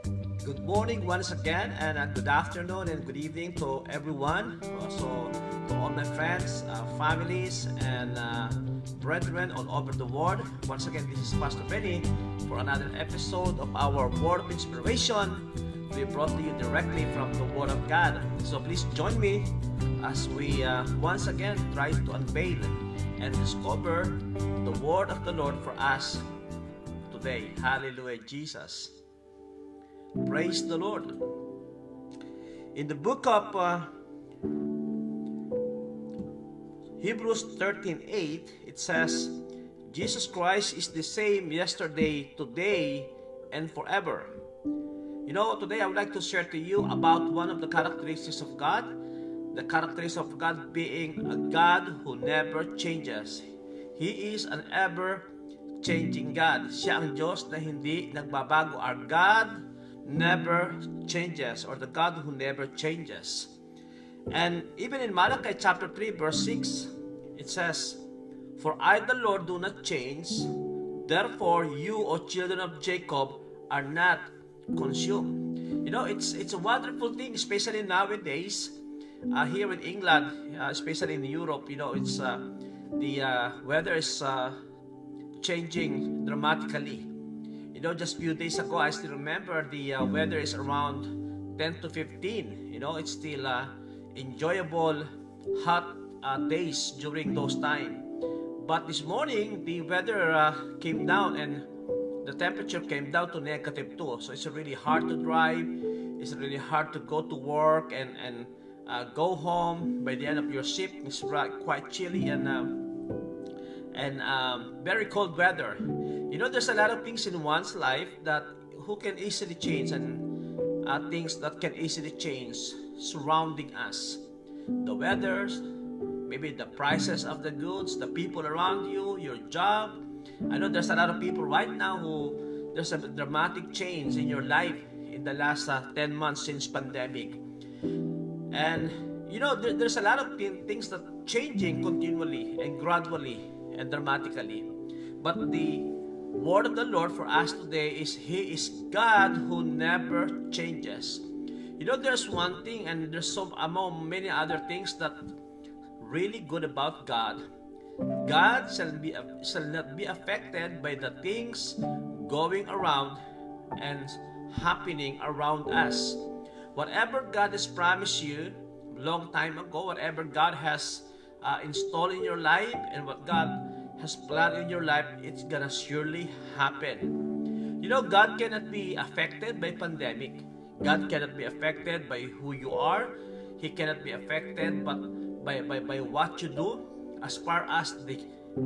Good morning once again, and good afternoon and good evening to everyone. Also, to all my friends, families, and brethren all over the world. Once again, this is Pastor Benny for another episode of our Word of Inspiration. We brought to you directly from the Word of God. So please join me as we once again try to unveil and discover the Word of the Lord for us today. Hallelujah, Jesus. Praise the Lord. In the book of Hebrews 13:8, it says, Jesus Christ is the same yesterday, today, and forever. You know, today I would like to share to you about one of the characteristics of God. The characteristics of God being a God who never changes. He is an ever-changing God. Siya ang Diyos na hindi nagbabago. Our God never changes, or the God who never changes. And even in Malachi chapter 3 verse 6, it says, For I the Lord do not change, therefore you, O children of Jacob, are not consumed. You know, it's a wonderful thing, especially nowadays here in England, especially in Europe. You know, it's the weather is changing dramatically. You know, just few days ago, I still remember the weather is around 10 to 15. You know, it's still enjoyable hot days during those time. But this morning, the weather came down and the temperature came down to -2. So it's really hard to drive. It's really hard to go to work and go home by the end of your shift. It's quite chilly and very cold weather. You know, there's a lot of things in one's life that who can easily change, and things that can easily change surrounding us. The weather, maybe the prices of the goods, the people around you, your job. I know there's a lot of people right now who there's a dramatic change in your life in the last 10 months since pandemic. And you know, there's a lot of things that changing continually and gradually and dramatically. But the Word of the Lord for us today is He is God who never changes. You know, there's one thing, and there's some among many other things that really good about God. God shall not be affected by the things going around and happening around us. Whatever God has promised you long time ago, whatever God has installed in your life, and what God has planned in your life, it's gonna surely happen. You know, God cannot be affected by pandemic. God cannot be affected by who you are. He cannot be affected but by what you do, as far as the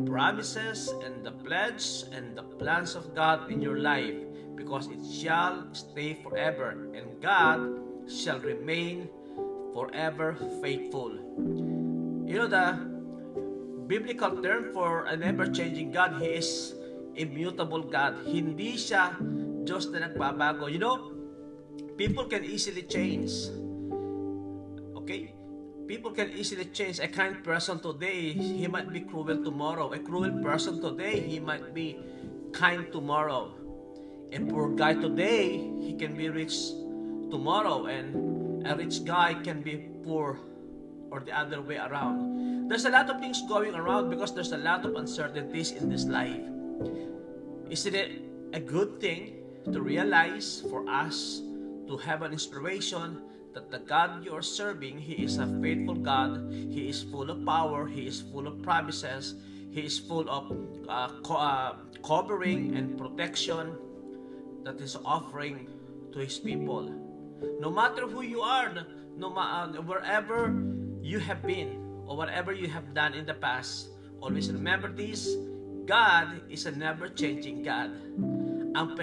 promises and the pledge and the plans of God in your life, because it shall stay forever, and God shall remain forever faithful. You know, the biblical term for an ever-changing God, He is immutable God. Hindi siya Diyos na nagbabago. You know, people can easily change. Okay? People can easily change. A kind person today, he might be cruel tomorrow. A cruel person today, he might be kind tomorrow. A poor guy today, he can be rich tomorrow. And a rich guy can be poor, or the other way around. There's a lot of things going around because there's a lot of uncertainties in this life. Isn't it a good thing to realize for us to have an inspiration that the God you are serving, He is a faithful God. He is full of power. He is full of promises. He is full of covering and protection that is offering to His people. No matter who you are, wherever you have been, or whatever you have done in the past, always remember this: God is a never-changing God. Ang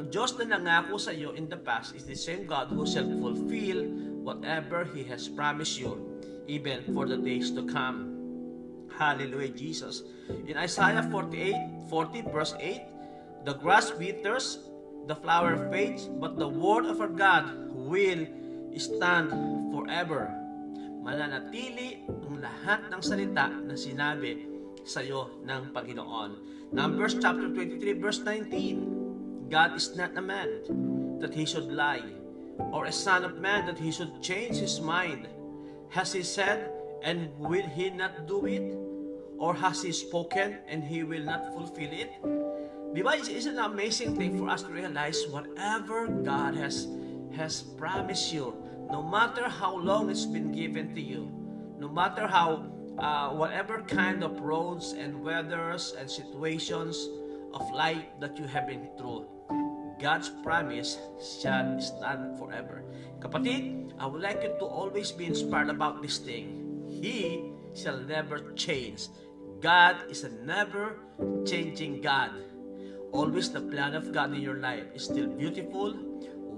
Diyos na nangako sa iyo in the past is the same God who shall fulfill whatever He has promised you, even for the days to come. Hallelujah, Jesus. In Isaiah 40 verse 8, the grass withers, the flower fades, but the word of our God will stand forever. Mananatili ang lahat ng salita na sinabi sa iyo ng Panginoon. Numbers chapter 23 verse 19. God is not a man that he should lie? Or a son of man that he should change his mind? Has he said, and will he not do it? Or has he spoken, and he will not fulfill it? Diba, it's an amazing thing for us to realize whatever God has promised you, no matter how long it's been given to you, no matter how, whatever kind of roads and weathers and situations of life that you have been through, God's promise shall stand forever. Kapatid, I would like you to always be inspired about this thing. He shall never change. God is a never-changing God. Always the plan of God in your life is still beautiful,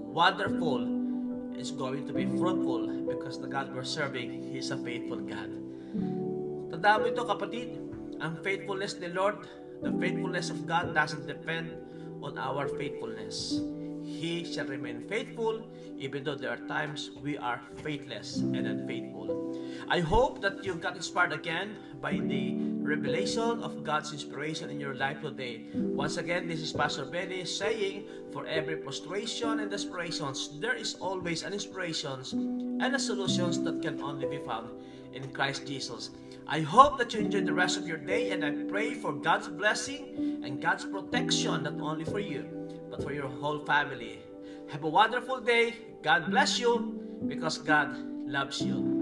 wonderful. It's going to be fruitful because the God we're serving, He is a faithful God. Tandaan mo ito, kapatid. Ang faithfulness ni Lord, the faithfulness of God doesn't depend on our faithfulness. He shall remain faithful even though there are times we are faithless and unfaithful. I hope that you got inspired again by the revelation of God's inspiration in your life today. Once again, this is Pastor Benny saying, for every frustration and desperations, there is always an inspiration and a solutions that can only be found in Christ Jesus. I hope that you enjoy the rest of your day, and I pray for God's blessing and God's protection, not only for you, but for your whole family. Have a wonderful day. God bless you because God loves you.